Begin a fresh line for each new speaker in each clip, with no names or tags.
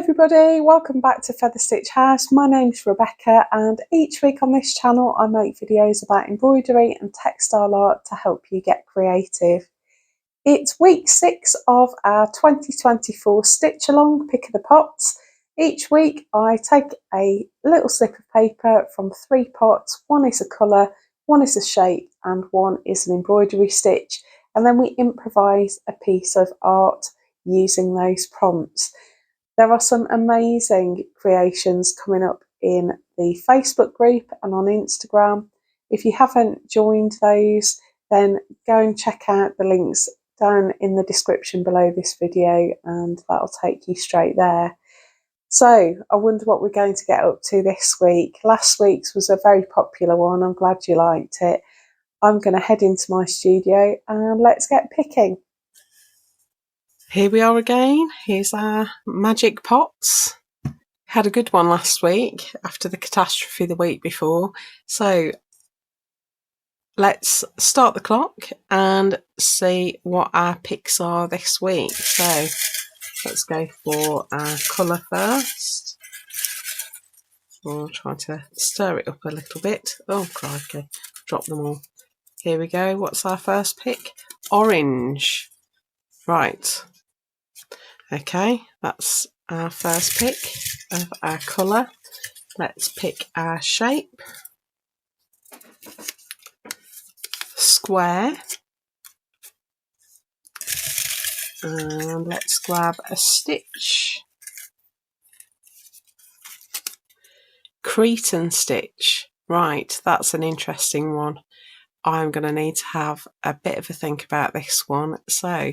everybody, welcome back to Feather Stitch House. My name's Rebecca and each week on this channel I make videos about embroidery and textile art to help you get creative. It's week 6 of our 2024 Stitch Along Pick of the Pots. Each week I take a little slip of paper from 3 pots. One is a colour, one is a shape and one is an embroidery stitch, and then we improvise a piece of art using those prompts. There are some amazing creations coming up in the Facebook group and on Instagram. If you haven't joined those, then go and check out the links down in the description below this video and that'll take you straight there. So I wonder what we're going to get up to this week. Last week's was a very popular one. I'm glad you liked it. I'm going to head into my studio and let's get picking.
Here we are again. Here's our magic pots. Had a good one last week after the catastrophe the week before. So let's start the clock and see what our picks are this week. So let's go for our colour first. We'll try to stir it up a little bit. Oh crikey, drop them all. Here we go. What's our first pick? Orange. Right. Okay, that's our first pick of our colour. Let's pick our shape. Square. And let's grab a stitch. Cretan stitch. Right, that's an interesting one. I'm going to need to have a bit of a think about this one. So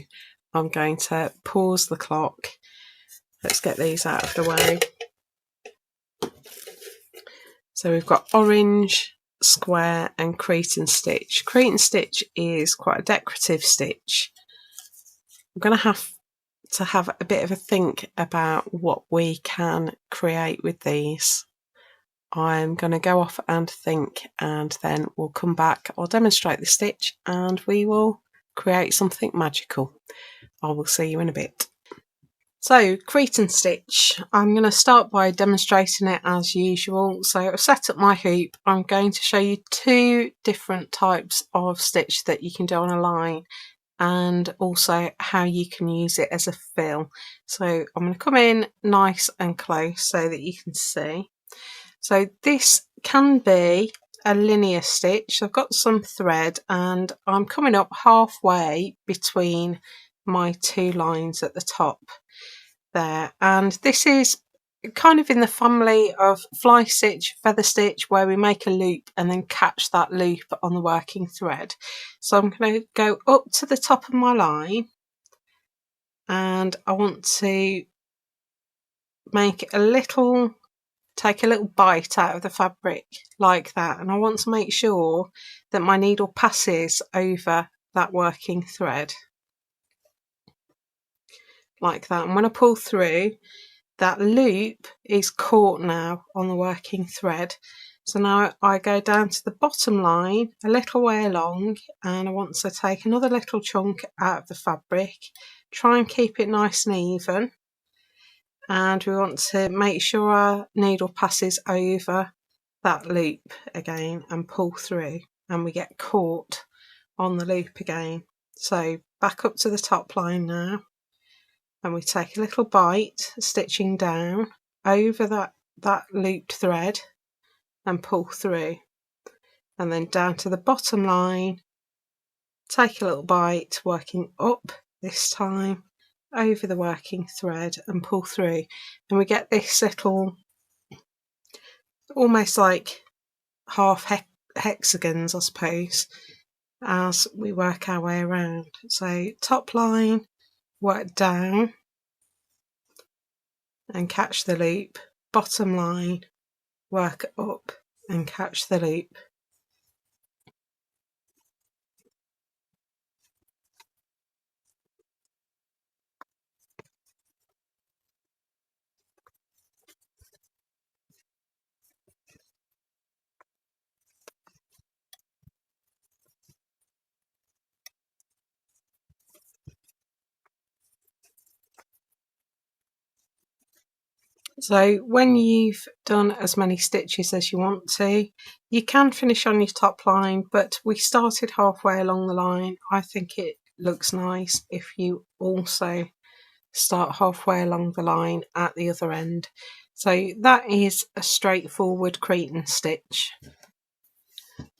I'm going to pause the clock. Let's get these out of the way. So we've got orange, square and Cretan stitch. Cretan stitch is quite a decorative stitch. I'm going to have a bit of a think about what we can create with these. I'm going to go off and think and then we'll come back. I'll demonstrate the stitch and we will create something magical. I will see you in a bit. So Cretan stitch, I'm going to start by demonstrating it as usual. So I've set up my hoop. I'm going to show you 2 different types of stitch that you can do on a line and also how you can use it as a fill. So I'm going to come in nice and close so that you can see. So this can be a linear stitch. I've got some thread and I'm coming up halfway between my 2 lines at the top there, and this is kind of in the family of fly stitch, feather stitch, where we make a loop and then catch that loop on the working thread. So I'm going to go up to the top of my line and I want to make take a little bite out of the fabric like that, and I want to make sure that my needle passes over that working thread like that, and when I pull through, that loop is caught now on the working thread. So now I go down to the bottom line a little way along and I want to take another little chunk out of the fabric, try and keep it nice and even, and we want to make sure our needle passes over that loop again and pull through, and we get caught on the loop again. So back up to the top line now, and we take a little bite, stitching down over that looped thread and pull through, and then down to the bottom line, take a little bite, working up this time over the working thread and pull through, and we get this little almost like half hexagons, I suppose, as we work our way around. So top line, work down and catch the loop, bottom line, work up and catch the loop. So when you've done as many stitches as you want to, you can finish on your top line, but we started halfway along the line. I think it looks nice if you also start halfway along the line at the other end. So that is a straightforward Cretan stitch.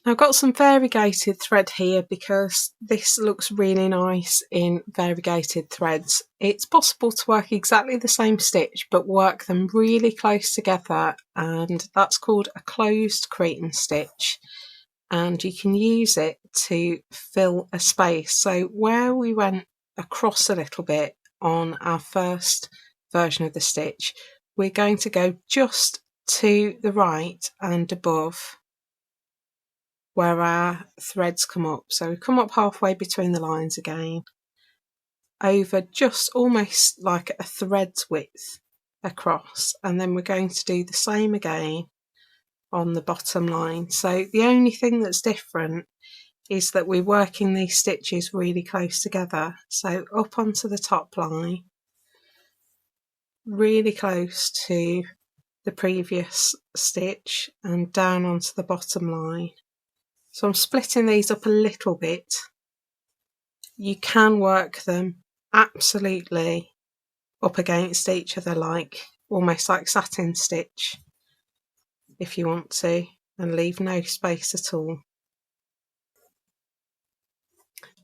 I've got some variegated thread here because this looks really nice in variegated threads. It's possible to work exactly the same stitch but work them really close together, and that's called a closed Cretan stitch, and you can use it to fill a space. So where we went across a little bit on our first version of the stitch, we're going to go just to the right and above where our threads come up. So we come up halfway between the lines again, over just almost like a thread's width across, and then we're going to do the same again on the bottom line. So the only thing that's different is that we're working these stitches really close together. So up onto the top line, really close to the previous stitch, and down onto the bottom line. So I'm splitting these up a little bit. You can work them absolutely up against each other, like almost like satin stitch if you want to, and leave no space at all.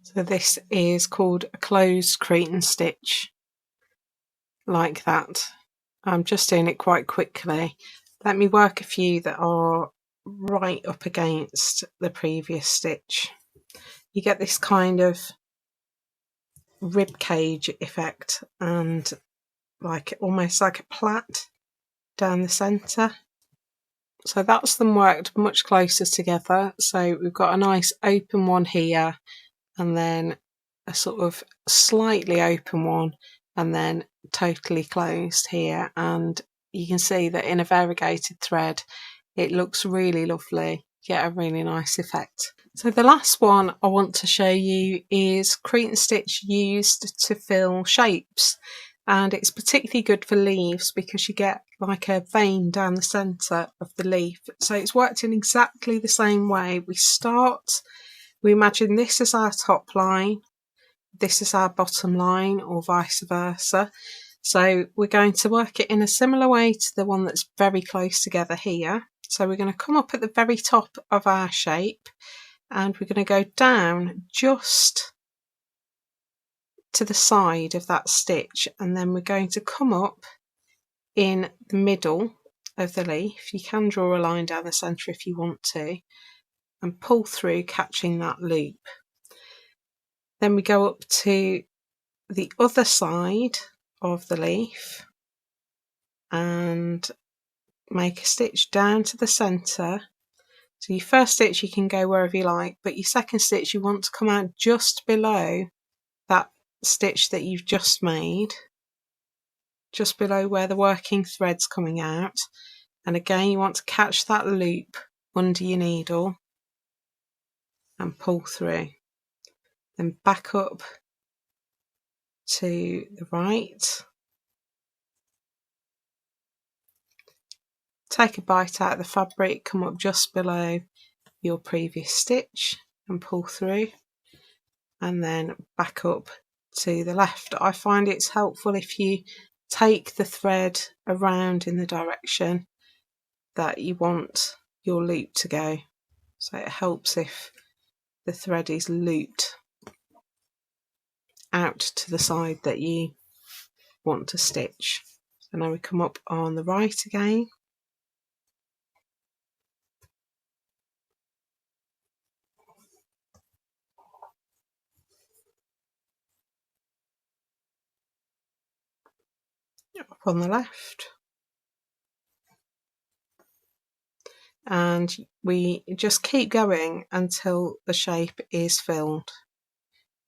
So this is called a closed Cretan stitch, like that. I'm just doing it quite quickly. Let me work a few that are right up against the previous stitch. You get this kind of rib cage effect and like almost like a plait down the centre. So that's them worked much closer together. So we've got a nice open one here, and then a sort of slightly open one, and then totally closed here. And you can see that in a variegated thread it looks really lovely, get a really nice effect. So the last one I want to show you is Cretan stitch used to fill shapes, and it's particularly good for leaves because you get like a vein down the centre of the leaf. So it's worked in exactly the same way. We imagine this as our top line, this is our bottom line, or vice versa. So we're going to work it in a similar way to the one that's very close together here. So we're going to come up at the very top of our shape, and we're going to go down just to the side of that stitch, and then we're going to come up in the middle of the leaf. You can draw a line down the centre if you want to, and pull through, catching that loop. Then we go up to the other side of the leaf and make a stitch down to the centre. So your first stitch you can go wherever you like, but your second stitch you want to come out just below that stitch that you've just made, just below where the working thread's coming out. And again you want to catch that loop under your needle and pull through. Then back up to the right, take a bite out of the fabric, come up just below your previous stitch and pull through, and then back up to the left. I find it's helpful if you take the thread around in the direction that you want your loop to go. So it helps if the thread is looped out to the side that you want to stitch. So now we come up on the right again. Up on the left. And we just keep going until the shape is filled.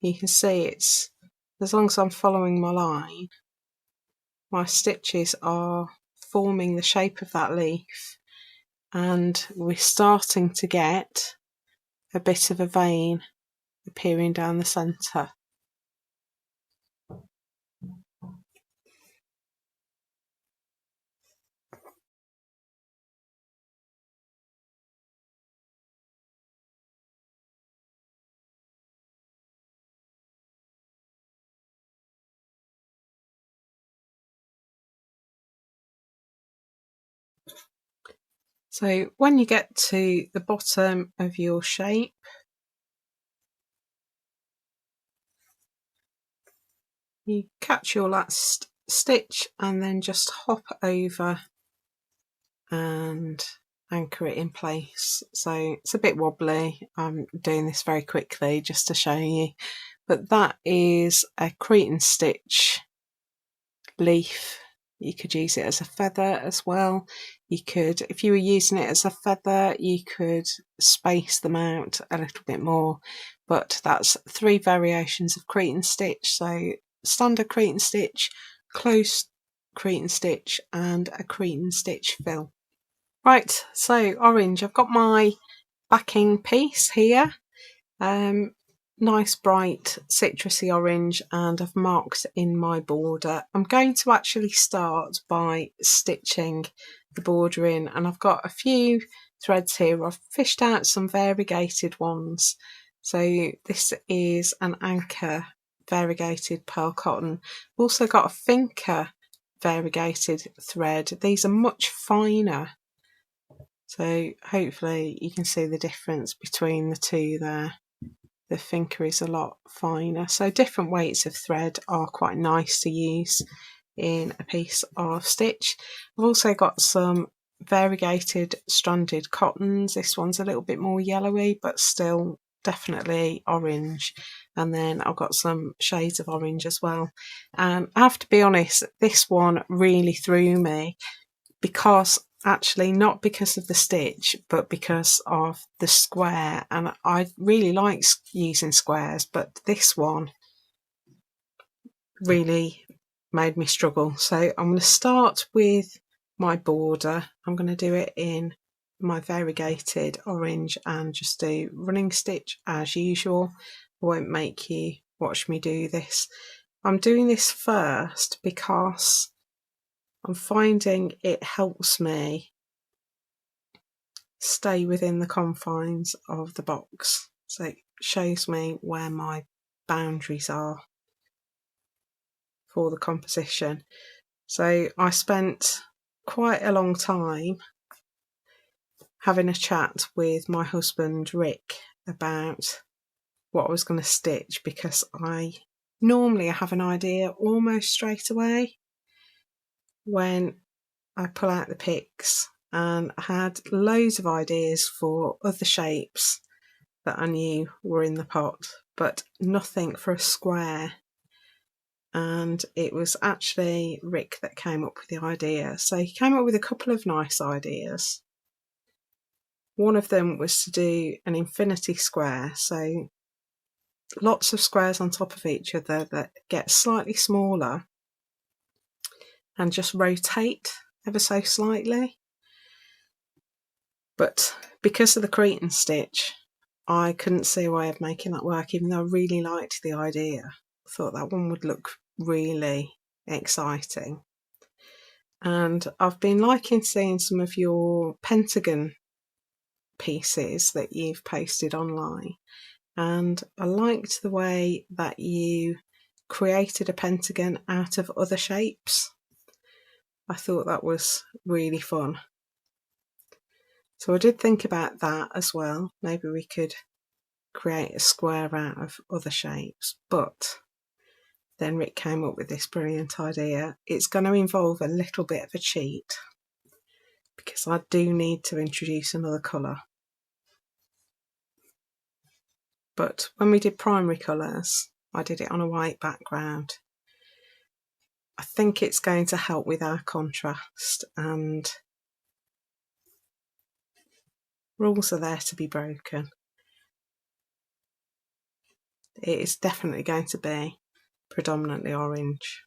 You can see it's, as long as I'm following my line, my stitches are forming the shape of that leaf, and we're starting to get a bit of a vein appearing down the centre. So when you get to the bottom of your shape, you catch your last stitch and then just hop over and anchor it in place. So it's a bit wobbly. I'm doing this very quickly just to show you, but that is a Cretan stitch leaf. You could use it as a feather as well. You could, if you were using it as a feather, you could space them out a little bit more, but that's 3 variations of Cretan stitch. So standard Cretan stitch, close Cretan stitch, and a Cretan stitch fill. Right, so orange, I've got my backing piece here. Nice bright citrusy orange, and I've marked in my border. I'm going to actually start by stitching the border in, and I've got a few threads here. I've fished out some variegated ones. So this is an anchor variegated pearl cotton. I've also got a finker variegated thread. These are much finer, so hopefully you can see the difference between the two there. The finker is a lot finer, so different weights of thread are quite nice to use in a piece of stitch. I've also got some variegated stranded cottons. This one's a little bit more yellowy, but still definitely orange, and then I've got some shades of orange as well. And I have to be honest, this one really threw me, because actually not because of the stitch, but because of the square, and I really like using squares, but this one really made me struggle. So I'm going to start with my border. I'm going to do it in my variegated orange and just do running stitch as usual. I won't make you watch me do this. I'm doing this first because I'm finding it helps me stay within the confines of the box. So it shows me where my boundaries are for the composition. So I spent quite a long time having a chat with my husband Rick about what I was going to stitch, because I normally have an idea almost straight away when I pull out the picks, and I had loads of ideas for other shapes that I knew were in the pot, but nothing for a square. And it was actually Rick that came up with the idea. So he came up with a couple of nice ideas. One of them was to do an infinity square, so lots of squares on top of each other that get slightly smaller and just rotate ever so slightly. But because of the Cretan stitch, I couldn't see a way of making that work, even though I really liked the idea. I thought that one would look really exciting. And I've been liking seeing some of your pentagon pieces that you've posted online, and I liked the way that you created a pentagon out of other shapes. I thought that was really fun. So I did think about that as well. Maybe we could create a square out of other shapes, but then Rick came up with this brilliant idea. It's going to involve a little bit of a cheat, because I do need to introduce another colour. But when we did primary colours, I did it on a white background. I think it's going to help with our contrast, and rules are there to be broken. It is definitely going to be predominantly orange.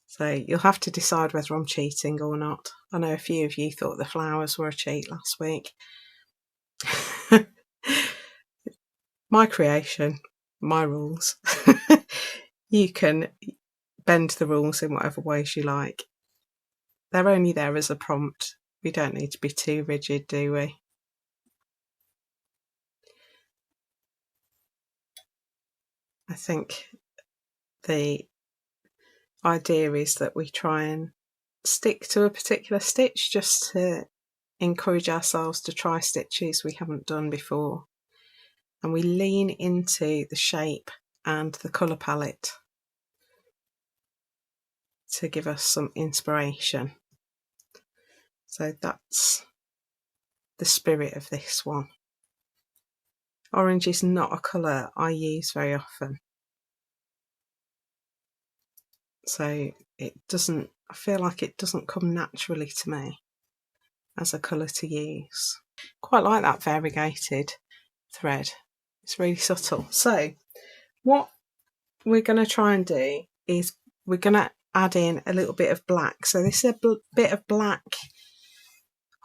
So you'll have to decide whether I'm cheating or not. I know a few of you thought the flowers were a cheat last week. My creation, my rules. You can bend the rules in whatever ways you like. They're only there as a prompt. We don't need to be too rigid, do we? I think the idea is that we try and stick to a particular stitch just to encourage ourselves to try stitches we haven't done before, and we lean into the shape and the colour palette to give us some inspiration. So that's the spirit of this one. Orange is not a colour I use very often, so it doesn't, I feel like it doesn't come naturally to me as a colour to use. Quite like that variegated thread, it's really subtle. So what we're going to try and do is we're going to add in a little bit of black. So this is a bit of black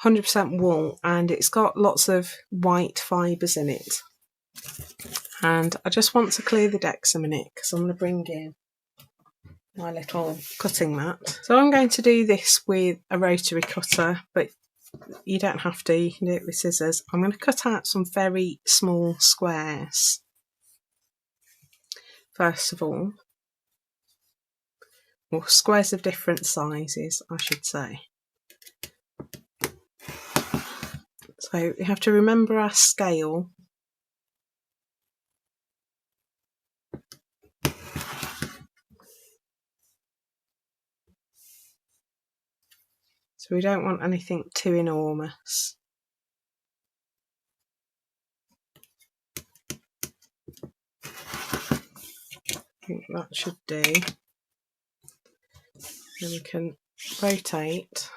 100% wool, and it's got lots of white fibres in it. And I just want to clear the decks a minute because I'm going to bring in my little cutting mat. So I'm going to do this with a rotary cutter, but you don't have to, you can do it with scissors. I'm going to cut out some very small squares first of all, or squares of different sizes I should say. So we have to remember our scale. So we don't want anything too enormous. I think that should do. Then we can rotate.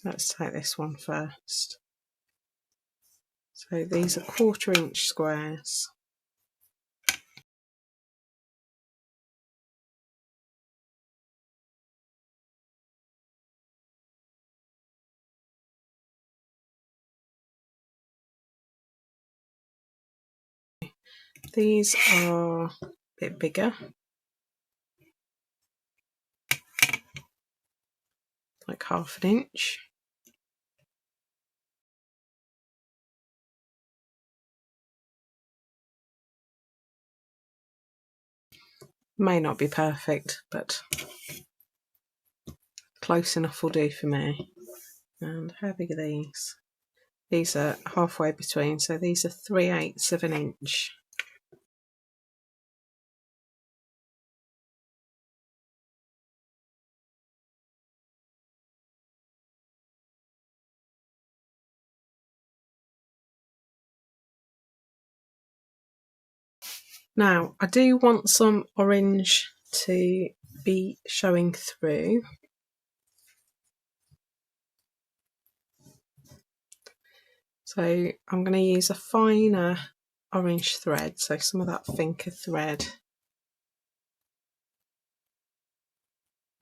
Let's take this one first. So these are 1/4 inch squares. These are a bit bigger, like 1/2 inch. May not be perfect, but close enough will do for me. And how big are these? These are halfway between, so these are 3/8 of an inch. Now, I do want some orange to be showing through. So I'm going to use a finer orange thread, so some of that thinker thread.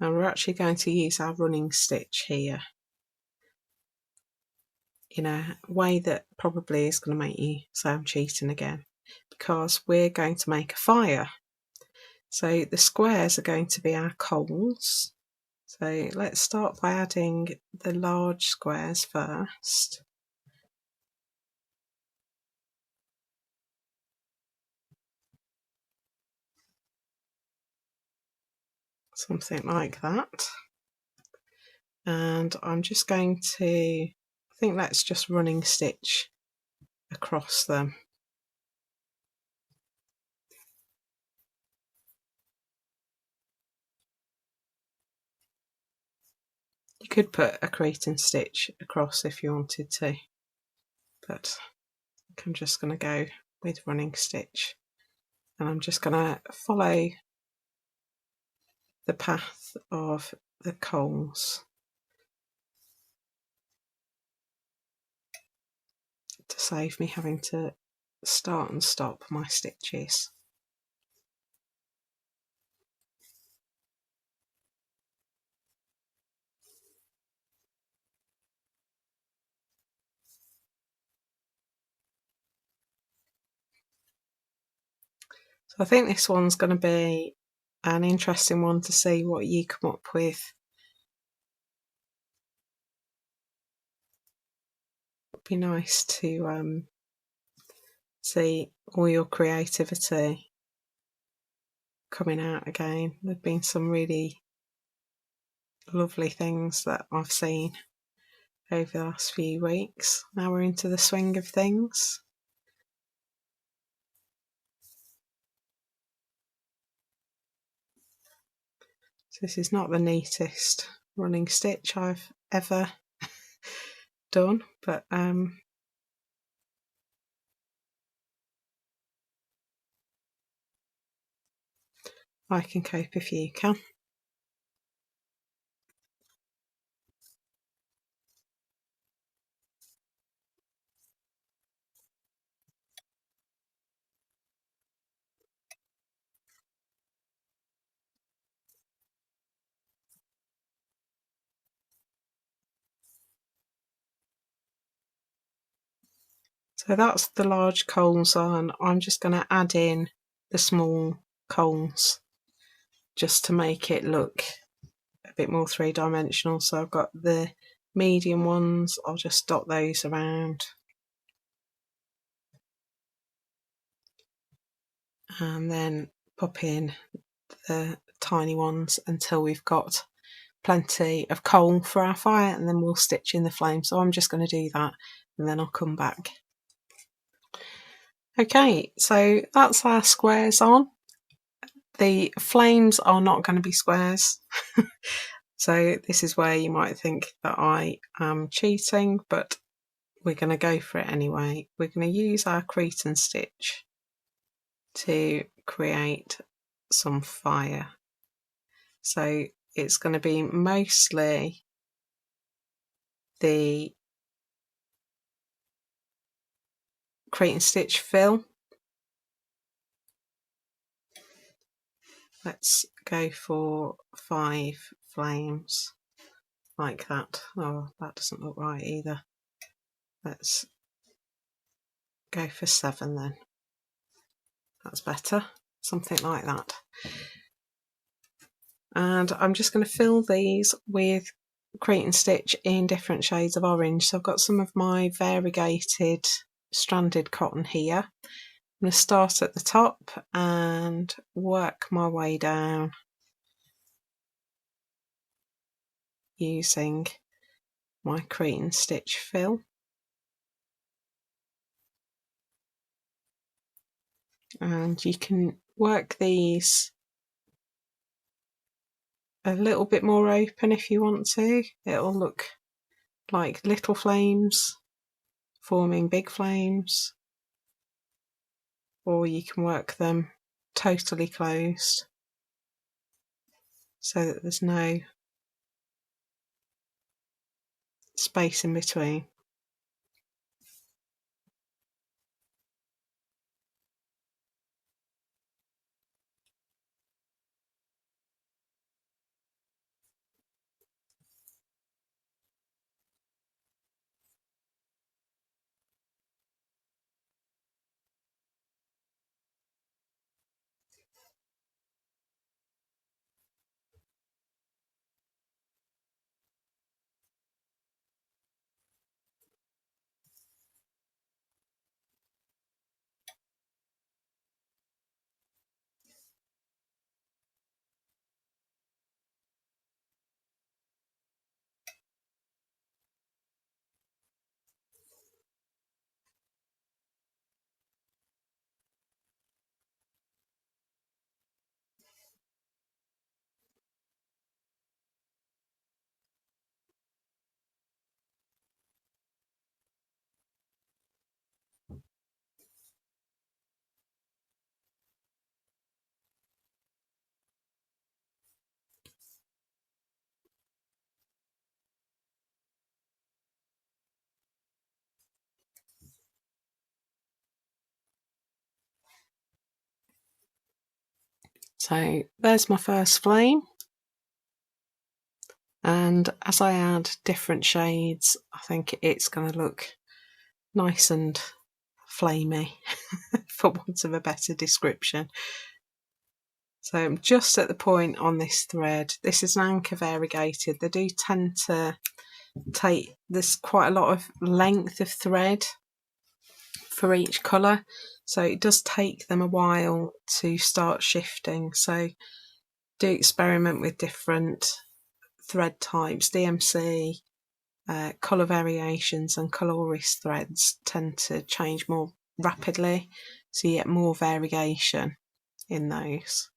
And we're actually going to use our running stitch here in a way that probably is going to make you say I'm cheating again, because we're going to make a fire. So the squares are going to be our coals. So let's start by adding the large squares first. Something like that. And I'm just going to, I think let's just running stitch across them. You could put a Cretan stitch across if you wanted to, but I'm just going to go with running stitch, and I'm just going to follow the path of the coals to save me having to start and stop my stitches. So I think this one's going to be an interesting one to see what you come up with. It'd be nice to see all your creativity coming out again. There've been some really lovely things that I've seen over the last few weeks. Now we're into the swing of things. So this is not the neatest running stitch I've ever done, but I can cope if you can. So that's the large coals on. I'm just going to add in the small coals just to make it look a bit more three-dimensional. So I've got the medium ones, I'll just dot those around. And then pop in the tiny ones until we've got plenty of coal for our fire, and then we'll stitch in the flame. So I'm just going to do that and then I'll come back. Okay, so that's our squares on. The flames are not going to be squares. So this is where you might think that I am cheating, but we're going to go for it anyway. We're going to use our Cretan stitch to create some fire. So it's going to be mostly the Cretan stitch fill. Let's go for 5 flames like that. Oh, that doesn't look right either. Let's go for 7 then. That's better. Something like that. And I'm just going to fill these with Cretan stitch in different shades of orange. So I've got some of my variegated stranded cotton here. I'm going to start at the top and work my way down using my Cretan stitch fill. And you can work these a little bit more open if you want to. It'll look like little flames forming big flames, or you can work them totally closed so that there's no space in between. So there's my first flame, and as I add different shades, I think it's going to look nice and flamey for want of a better description. So I'm just at the point on this thread. This is an anchor variegated. They do tend to take, there's quite a lot of length of thread for each colour, so it does take them a while to start shifting. So do experiment with different thread types, DMC, colour variations and coloris threads tend to change more rapidly, so you get more variation in those.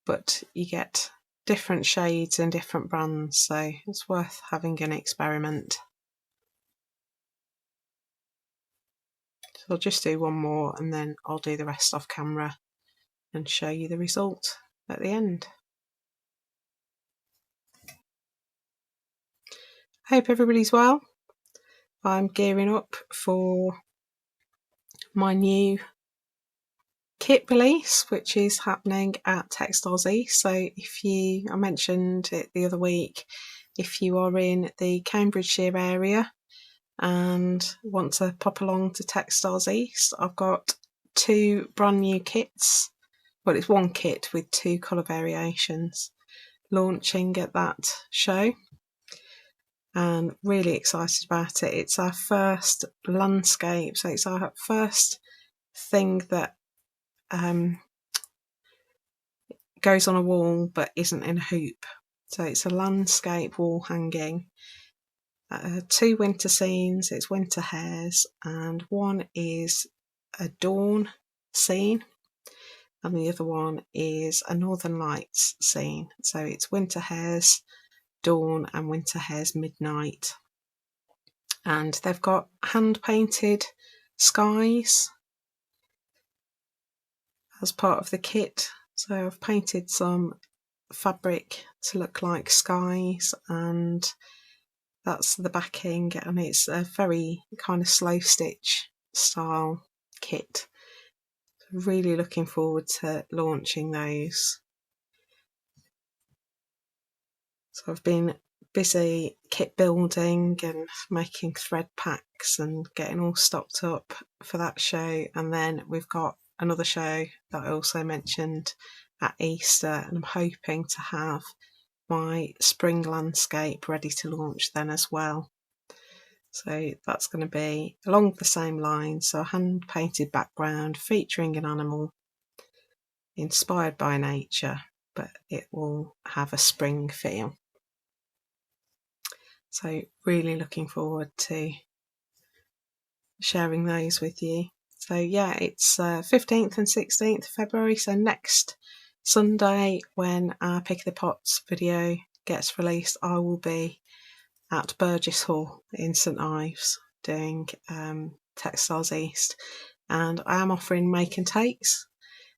But you get different shades and different brands, so it's worth having an experiment. So I'll just do one more and then I'll do the rest off camera and show you the result at the end. Hope everybody's well. I'm gearing up for my new kit release, which is happening at Textiles East. So I mentioned it the other week, if you are in the Cambridgeshire area and want to pop along to Textiles East, I've got 2 brand new kits. Well, it's one kit with 2 colour variations launching at that show, and really excited about it. It's our first landscape, so it's our first thing that goes on a wall but isn't in a hoop. So it's a landscape wall hanging. 2 winter scenes, it's winter hares, and one is a dawn scene and the other one is a northern lights scene. So it's winter hares dawn and winter hares midnight, and they've got hand painted skies as part of the kit. So I've painted some fabric to look like skies, and that's the backing, and it's a very kind of slow stitch style kit. Really looking forward to launching those. So I've been busy kit building and making thread packs and getting all stocked up for that show, and then we've got another show that I also mentioned at Easter, and I'm hoping to have my spring landscape ready to launch then as well. So that's going to be along the same lines, so a hand painted background featuring an animal inspired by nature, but it will have a spring feel. So really looking forward to sharing those with you. So yeah, it's 15th and 16th February, so next Sunday when our Pick of the Pots video gets released, I will be at Burgess Hall in St Ives doing Textiles East, and I am offering make and takes.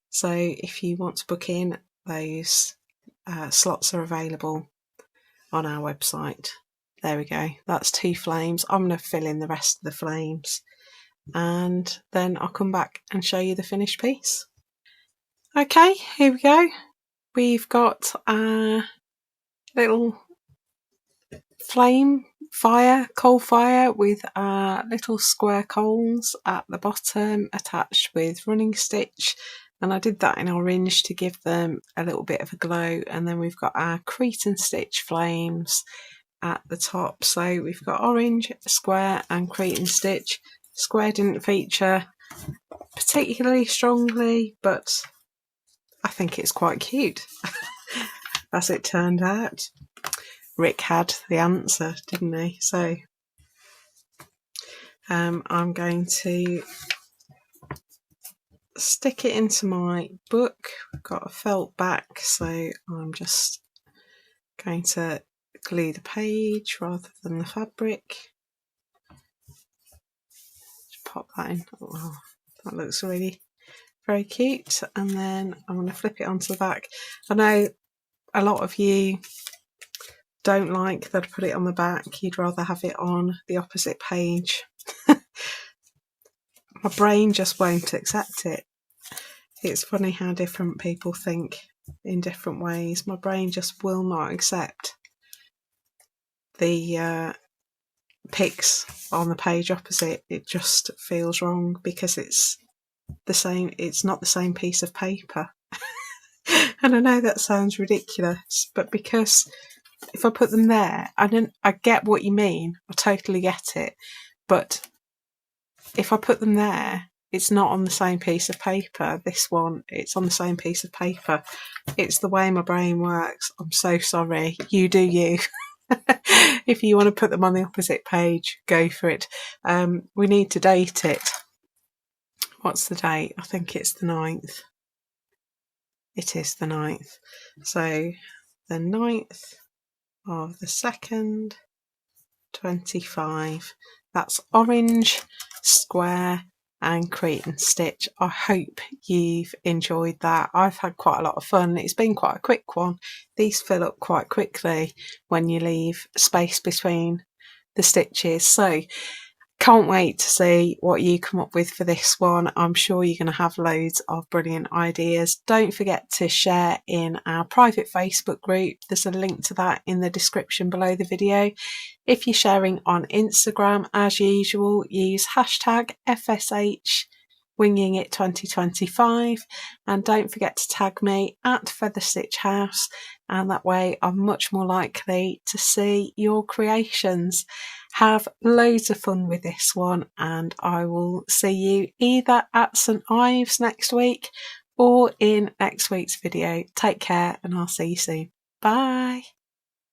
So if you want to book in, those slots are available on our website. There we go, that's 2 flames. I'm going to fill in the rest of the flames and then I'll come back and show you the finished piece. Okay, here we go. We've got a little coal fire with little square coals at the bottom attached with running stitch, and I did that in orange to give them a little bit of a glow. And then we've got our Cretan stitch flames at the top. So we've got orange, square and Cretan stitch. Square didn't feature particularly strongly, but I think it's quite cute as it turned out. Rick had the answer, didn't he? So I'm going to stick it into my book. I've got a felt back, so I'm just going to glue the page rather than the fabric. Just pop that in. Oh, that looks really very cute. And then I'm going to flip it onto the back. I know a lot of you don't like that I put it on the back. You'd rather have it on the opposite page. My brain just won't accept it. It's funny how different people think in different ways. My brain just will not accept the pics on the page opposite. It just feels wrong because it's the same. It's not the same piece of paper. And I know that sounds ridiculous, but because if I put them there, I get what you mean. I totally get it. But if I put them there, it's not on the same piece of paper. This one, it's on the same piece of paper. It's the way my brain works. I'm so sorry. You do you. If you want to put them on the opposite page, go for it. We need to date it. What's the date? I think it's the 9th. It is the 9th. So the 9th of the 2nd, 25. That's orange, square and Cretan stitch. I hope you've enjoyed that. I've had quite a lot of fun. It's been quite a quick one. These fill up quite quickly when you leave space between the stitches. So can't wait to see what you come up with for this one. I'm sure you're going to have loads of brilliant ideas. Don't forget to share in our private Facebook group. There's a link to that in the description below the video. If you're sharing on Instagram, as usual, use hashtag FSH Winging It 2025, and don't forget to tag me at Feather Stitch House, and that way I'm much more likely to see your creations. Have loads of fun with this one, and I will see you either at St Ives next week or in next week's video. Take care, and I'll see you soon. Bye.